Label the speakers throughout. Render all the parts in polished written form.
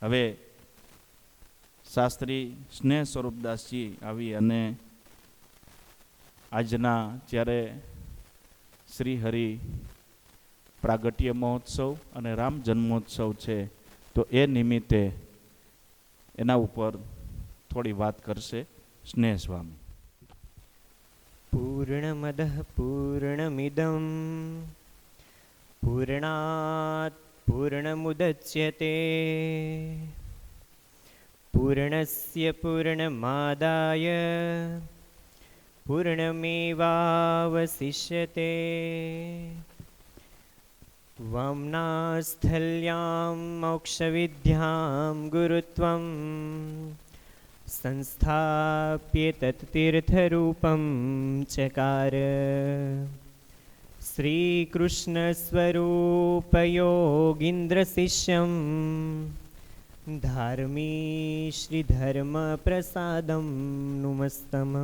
Speaker 1: હવે શાસ્ત્રી સ્નેહ સ્વરૂપદાસજી આવી અને આજના જ્યારે શ્રી હરિ પ્રાગટ્ય મહોત્સવ અને રામ જન્મોત્સવ છે, તો એ નિમિત્તે એના ઉપર થોડી વાત કરશે સ્નેહ સ્વામી.
Speaker 2: પૂર્ણમદઃ પૂર્ણમિદં પૂર્ણાત પૂર્ણમુદચ્યતે પૂર્ણસ્ય પૂર્ણમાદાય પૂર્ણમેવાવશિષ્યતે. વામનાસ્થલ્યાં મોક્ષવિદ્યાં ગુરુત્વં સંસ્થાપ્ય તત્તીર્થરૂપં ચકાર. શ્રીકૃષ્ણ સ્વરૂપયોગીન્દ્ર શિષ્યં ધાર્મી શ્રીધર્મ પ્રસાદમ નુમસ્તમં.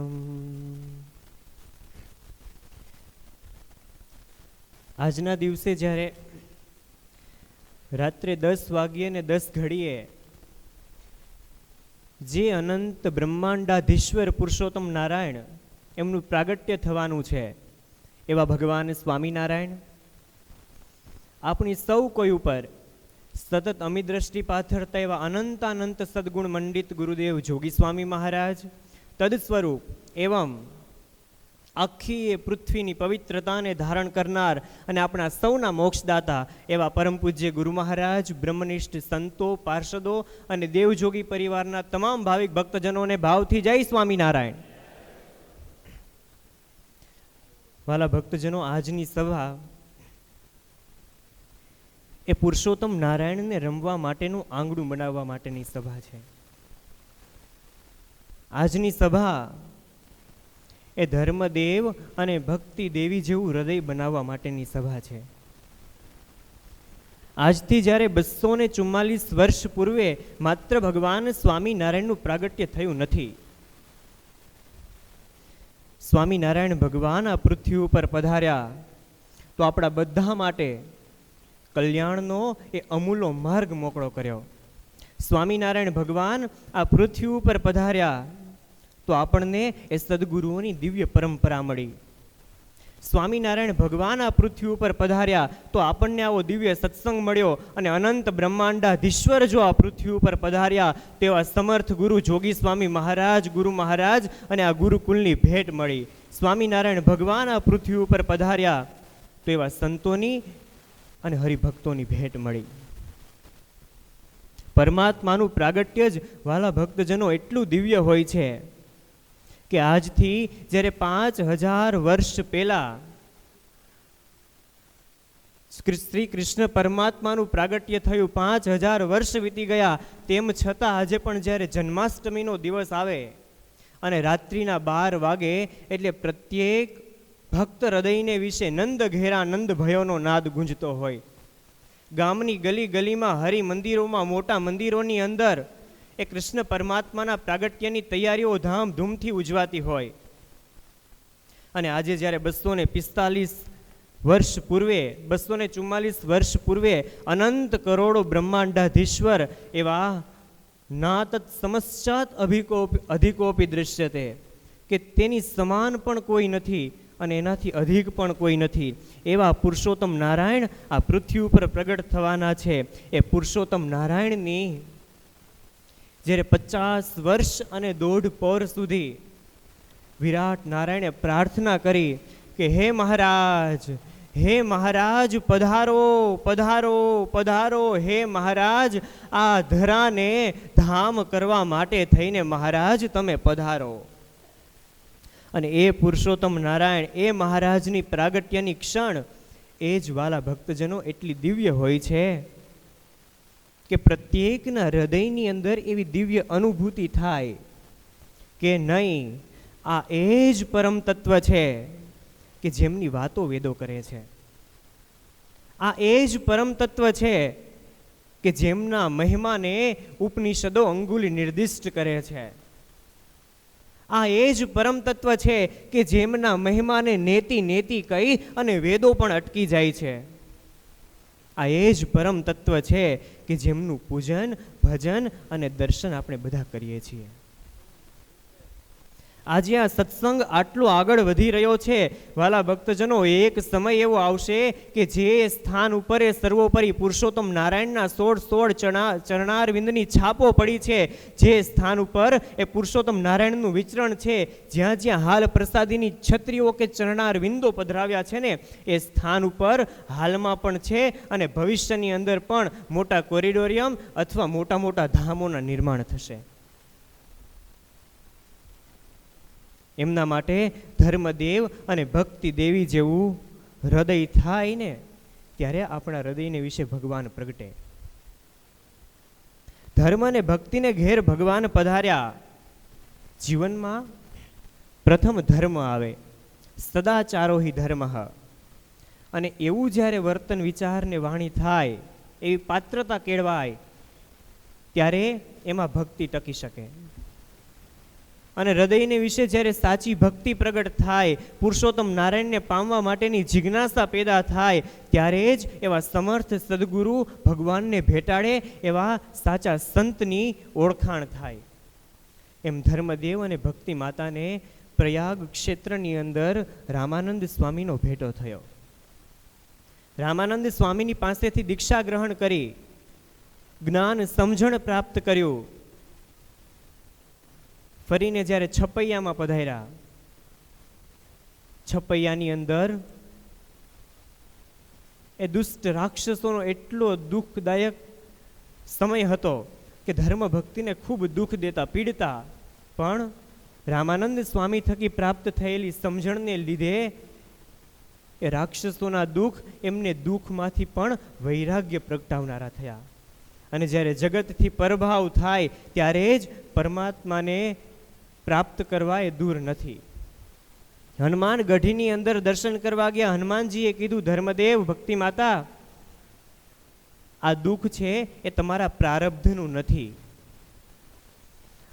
Speaker 2: આજના દિવસે જ્યારે રાત્રે 10 વાગ્યે ને 10 ઘડીએ જે અનંત બ્રહ્માંડાધીશ્વર પુરુષોત્તમ નારાયણ એમનું પ્રાગટ્ય થવાનું છે, એવા ભગવાન સ્વામિનારાયણ આપણી સૌ કોઈ ઉપર સતત અમી દ્રષ્ટિ પાથરતા એવા અનંતાનંત સદગુણ મંડિત ગુરુદેવ જોગી સ્વામી મહારાજ તદ એવં આખી એ પૃથ્વીની પવિત્રતાને ધારણ કરનાર અને આપણા સૌના મોક્ષદાતા એવા પરમ પૂજ્ય ગુરુ મહારાજ, બ્રહ્મનિષ્ઠ સંતો, પાર્ષદો અને દેવજોગી પરિવારના તમામ ભાવિક ભક્તજનોને ભાવથી જય સ્વામિનારાયણ. વાલા ભક્તજનો, આજની સભા એ પુરુષોત્તમ નારાયણને રમવા માટેનું આંગણું બનાવવા માટેની સભા છે. આજની સભા એ ધર્મદેવ અને ભક્તિ દેવી જેવું હૃદય બનાવવા માટેની સભા છે. આજથી જ્યારે 244 વર્ષ પૂર્વે માત્ર ભગવાન સ્વામિનારાયણનું પ્રાગટ્ય થયું નથી. સ્વામિનારાયણ ભગવાન આ પૃથ્વી ઉપર પધાર્યા તો આપણા બધા માટે કલ્યાણનો એ અમૂલો માર્ગ મોકળો કર્યો. સ્વામિનારાયણ ભગવાન આ પૃથ્વી ઉપર પધાર્યા તો આપણને એ સદગુરુઓની દિવ્ય પરંપરા મળી. સ્વામિનારાયણ ભગવાન આ પૃથ્વી ઉપર પધાર્યા તો આપણને આવો દિવ્ય સત્સંગ મળ્યો અને અનંત બ્રહ્માંડાધીશ્વર જો આ પૃથ્વી ઉપર પધાર્યા તેવા સમર્થ ગુરુ જોગી સ્વામી મહારાજ, ગુરુ મહારાજ અને આ ગુરુકુલની ભેટ મળી. સ્વામિનારાયણ ભગવાન આ પૃથ્વી ઉપર પધાર્યા તો એવા સંતોની અને હરિભક્તોની ભેટ મળી. પરમાત્માનું પ્રાગટ્ય જ વાલા ભક્તજનો એટલું દિવ્ય હોય છે કે આજથી જ્યારે 5000 વર્ષ પહેલા શ્રી કૃષ્ણ પરમાત્માનું પ્રાગટ્ય થયું, 5000 વર્ષ વીતી ગયા, તેમ છતાં આજે પણ જ્યારે જન્માષ્ટમીનો દિવસ આવે અને રાત્રિના 12 વાગે એટલે પ્રત્યેક ભક્ત હૃદયને વિશે નંદ ઘેરા નંદ ભયોનો નાદ ગુંજતો હોય. ગામની ગલી ગલીમાં હરિ મંદિરોમાં, મોટા મંદિરોની અંદર એ કૃષ્ણ પરમાત્માના પ્રાગટ્યની તૈયારીઓ ધામધૂમથી ઉજવાતી હોય. અને આજે જ્યારે 245 વર્ષ પૂર્વે, 244 વર્ષ પૂર્વે અનંત કરોડો બ્રહ્માંડાધીશ્વર એવા નાતત સમશ્ચાત અધિકોપી દૃશ્યતે, કે તેની સમાન પણ કોઈ નથી અને એનાથી અધિક પણ કોઈ નથી એવા પુરુષોત્તમ નારાયણ આ પૃથ્વી ઉપર પ્રગટ થવાના છે. એ પુરુષોત્તમ નારાયણની જ્યારે 50 વર્ષ અને 1.5 પહોર સુધી વિરાટ નારાયણે પ્રાર્થના કરી કે હે મહારાજ પધારો પધારો પધારો, હે મહારાજ આ ધરાને ધામ કરવા માટે થઈને મહારાજ તમે પધારો. અને એ પુરુષોત્તમ નારાયણ, એ મહારાજની પ્રાગટ્યની ક્ષણ એ જ વાલા ભક્તજનો એટલી દિવ્ય હોય છે કે પ્રત્યેકના હૃદયની અંદર એવી દિવ્ય અનુભૂતિ થાય કે નહીં, આ એ જ પરમ તત્વ છે કે જેમની વાતો વેદો કરે છે. આ એ જ પરમ તત્વ છે કે જેમના મહિમાને ઉપનિષદો અંગુલી નિર્દિષ્ટ કરે છે. આ એ જ પરમ તત્વ છે કે જેમના મહિમાને નેતિ કહી અને વેદો પણ અટકી જાય છે. આ એ જ પરમ તત્વ છે કે કે જેમનું પૂજન, ભજન અને દર્શન આપણે બધા કરીએ છીએ. આજે આ સત્સંગ આટલો આગળ વધી રહ્યો છે વાલા ભક્તજનો, એક સમય એવો આવશે કે જે સ્થાન ઉપર એ સર્વોપરી પુરુષોત્તમ નારાયણના 16 ચરણારવિંદની છાપો પડી છે, જે સ્થાન ઉપર એ પુરુષોત્તમ નારાયણનું વિચરણ છે, જ્યાં જ્યાં હાલ પ્રસાદીની છત્રીઓ કે ચરણારવિંદો પધરાવ્યા છે ને, એ સ્થાન ઉપર હાલમાં પણ છે અને ભવિષ્યની અંદર પણ મોટા કોરિડોરિયમ અથવા મોટા મોટા ધામોના નિર્માણ થશે. એમના માટે ધર્મદેવ અને ભક્તિ દેવી જેવું હૃદય થાય ને, ત્યારે આપણા હૃદયને વિશે ભગવાન પ્રગટે. ધર્મ અને ભક્તિને ઘેર ભગવાન પધાર્યા. જીવનમાં પ્રથમ ધર્મ આવે, સદાચારો હિ ધર્મ. અને એવું જ્યારે વર્તન વિચાર ને વાણી થાય, એવી પાત્રતા કેળવાય, ત્યારે એમાં ભક્તિ ટકી શકે. અને હૃદયને વિશે જ્યારે સાચી ભક્તિ પ્રગટ થાય, પુરુષોત્તમ નારાયણને પામવા માટેની જિજ્ઞાસા પેદા થાય, ત્યારે જ એવા સમર્થ સદગુરુ ભગવાનને ભેટાડે એવા સાચા સંતની ઓળખાણ થાય. એમ ધર્મદેવ અને ભક્તિ માતાને પ્રયાગ ક્ષેત્રની અંદર રામાનંદ સ્વામીનો ભેટો થયો. રામાનંદ સ્વામીની પાસેથી દીક્ષા ગ્રહણ કરી, જ્ઞાન સમજણ પ્રાપ્ત કર્યું. ફરીને જ્યારે છપૈયામાં પધાર્યા, છપૈયાની અંદર એ દુષ્ટ રાક્ષસોનો એટલો દુઃખદાયક સમય હતો કે ધર્મ ભક્તિને ખૂબ દુઃખ દેતા, પીડતા. પણ રામાનંદ સ્વામી થકી પ્રાપ્ત થયેલી સમજણને લીધે એ રાક્ષસોના દુઃખ એમને દુઃખમાંથી પણ વૈરાગ્ય પ્રગટાવનારા થયા. અને જ્યારે જગતથી પરભાવ થાય, ત્યારે જ પરમાત્માને પ્રાપ્ત કરવા એ દૂર નથી. હનુમાન ગઢીની અંદર દર્શન કરવા ગયા. હનુમાનજીએ કીધું, ધર્મદેવ, ભક્તિ માતા, આ દુઃખ છે એ તમારા પ્રારબ્ધનું નથી.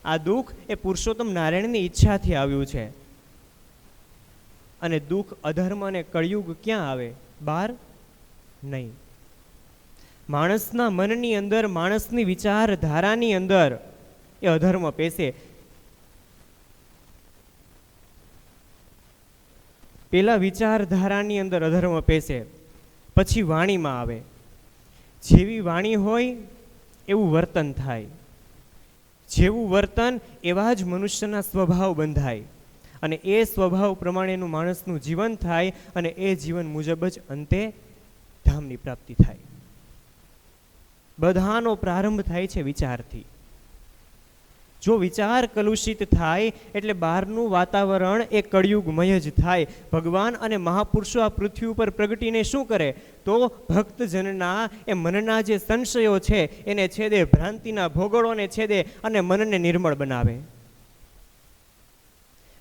Speaker 2: આ દુઃખ એ પુરુષોત્તમ નારાયણની ઈચ્છાથી આવ્યું છે. અને દુઃખ અધર્મ અને કળિયુગ ક્યાં આવે? બહાર નહીં. માણસના મનની અંદર, માણસની વિચારધારાની અંદર એ અધર્મ પેસે. પેલા વિચારધારાની અંદર અધર્મ પેસે, પછી વાણીમાં આવે. જેવી વાણી હોય એવું વર્તન થાય, જેવું વર્તન એવા જ મનુષ્યના સ્વભાવ બંધાય, અને એ સ્વભાવ પ્રમાણેનું માણસનું જીવન થાય, અને એ જીવન મુજબ જ અંતે ધામની પ્રાપ્તિ થાય. બધાનો પ્રારંભ થાય છે વિચારથી. જો વિચાર કલુષિત થાય એટલે બહારનું વાતાવરણ એ કળિયુગમય જ થાય. ભગવાન અને મહાપુરુષો આ પૃથ્વી ઉપર પ્રગટીને શું કરે? તો ભક્તજનના એ મનના જે સંશયો છે એને છેદે, ભ્રાંતિના ભોગળોને છેદે અને મનને નિર્મળ બનાવે.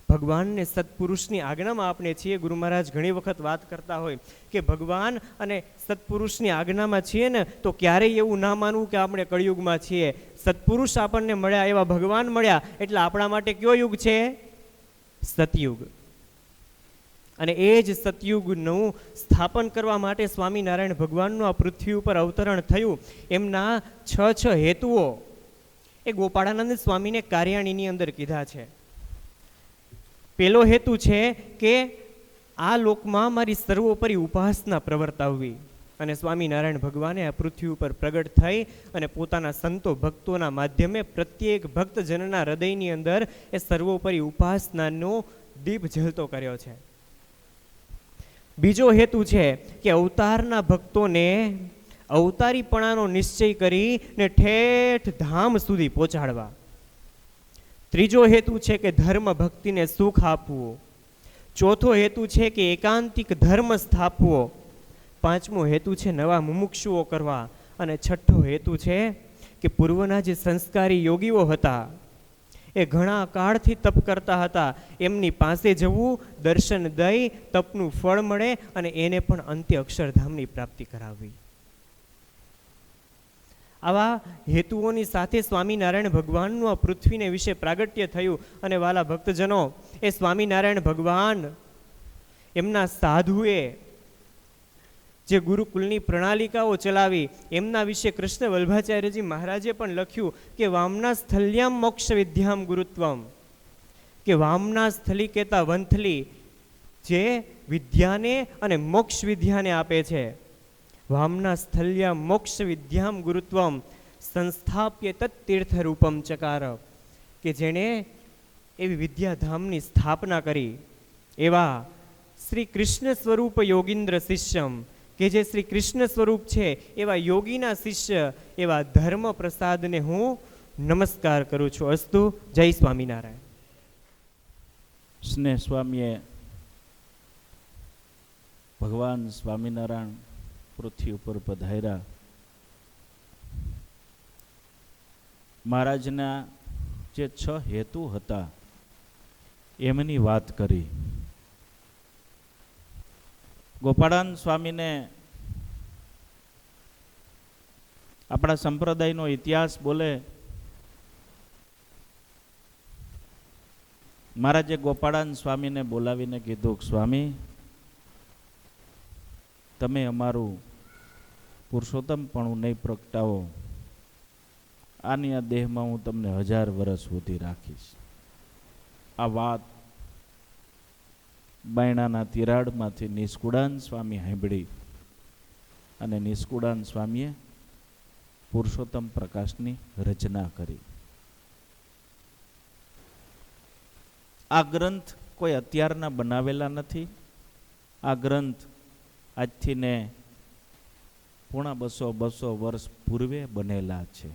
Speaker 2: ભગવાનને સત્પુરુષની આજ્ઞામાં આપણે છીએ. ગુરુ મહારાજ ઘણી વખત વાત કરતા હોય કે ભગવાન અને સત્પુરુષની આજ્ઞામાં છીએ ને, તો ક્યારેય એવું ના માનવું કે આપણે કળિયુગમાં છીએ. સત્પુરુષ આપણને મળ્યા, એવા ભગવાન મળ્યા, એટલે આપણા માટે કયો યુગ છે? સતયુગ. અને એ જ સતયુગનું સ્થાપન કરવા માટે સ્વામિનારાયણ ભગવાનનું આ પૃથ્વી ઉપર અવતરણ થયું. એમના 6 હેતુઓ એ ગોપાળાનંદ સ્વામીને કાર્યાણીની અંદર કીધા છે. પહેલો હેતુ છે કે આ લોકમાં મારી સર્વોપરી ઉપાસના પ્રવર્તાવવી. અને સ્વામિનારાયણ ભગવાને આ પૃથ્વી ઉપર પ્રગટ થઈ અને પોતાના સંતો ભક્તોના માધ્યમે પ્રત્યેક ભક્તજનના હૃદયની અંદર એ સર્વોપરી ઉપાસનાનો દીપ ઝલતો કર્યો છે. બીજો હેતુ છે કે અવતારના ભક્તોને અવતારીપણાનો નિશ્ચય કરીને ઠેઠ ધામ સુધી પહોંચાડવા. ત્રીજો હેતુ છે કે ધર્મ ભક્તિને સુખ આપવું. ચોથો હેતુ છે કે એકાંતિક ધર્મ સ્થાપવો. પાંચમો હેતુ છે નવા મુમુક્ષુઓ કરવા. અને છઠ્ઠો હેતુ છે કે પૂર્વના જે સંસ્કારી યોગીઓ હતા, એ ઘણા કાળથી તપ કરતા હતા, એમની પાસે જવું, દર્શન દઈ તપનું ફળ મળે અને એને પણ અંતે અક્ષરધામની પ્રાપ્તિ કરાવવી. આવા હેતુઓની સાથે સ્વામિનારાયણ ભગવાનનું આ પૃથ્વીને વિશે પ્રાગટ્ય થયું. અને વાલા ભક્તજનો, એ સ્વામિનારાયણ ભગવાન એમના સાધુએ જે ગુરુકુલની પ્રણાલિકાઓ ચલાવી, એમના વિશે કૃષ્ણ વલ્ભાચાર્યજી મહારાજે પણ લખ્યું કે વામના સ્થલ્યામ મોક્ષ વિદ્યામ ગુરુત્વમ, કે વામના સ્થલી કહેતા વંથલી જે વિદ્યાને અને મોક્ષ વિદ્યાને આપે છે. વામના સ્થલ્યામ મોક્ષ વિદ્યામ ગુરુત્વમ સંસ્થાપ્ય તત્તીર્થ રૂપમ ચકાર, કે જેણે એવી વિદ્યાધામની સ્થાપના કરી એવા શ્રી કૃષ્ણ સ્વરૂપ યોગીન્દ્ર શિષ્યમ, કે જે શ્રી કૃષ્ણ સ્વરૂપ છે એવા યોગીના શિષ્ય એવા ધર્મ પ્રસાદને હું નમસ્કાર કરું છું. અસ્તુ. જય સ્વામિનારાયણ.
Speaker 1: સ્નેહ સ્વામીએ ભગવાન સ્વામિનારાયણ પૃથ્વી ઉપર પધાર્યા, મહારાજના જે 6 હેતુ હતા એમની વાત કરી. ગોપાળાન સ્વામીને આપણા સંપ્રદાયનો ઇતિહાસ બોલે, મહારાજે ગોપાળાન સ્વામીને બોલાવીને કીધું, સ્વામી તમે અમારું પુરુષોત્તમપણું નહીં પ્રગટાવો, આની આ દેહમાં હું તમને 1000 વર્ષ સુધી રાખીશ. આ વાત બાયણાના તિરાડમાંથી નિષ્કુળાન સ્વામી સાંભળી અને નિષ્કુળાન સ્વામીએ પુરુષોત્તમ પ્રકાશની રચના કરી. આ ગ્રંથ કોઈ અત્યારના બનાવેલા નથી. આ ગ્રંથ આજથી ને 250 વર્ષ પૂર્વે બનેલા છે.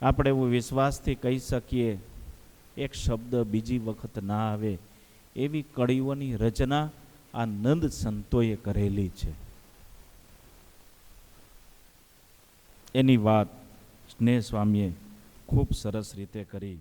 Speaker 1: આપણે એવું વિશ્વાસથી કહી શકીએ, એક શબ્દ બીજી વખત ના આવે એવી કડીઓની રચના આ નંદ સંતોએ કરેલી છે. એની વાત સ્નેહ સ્વામીએ ખૂબ સરસ રીતે કરી.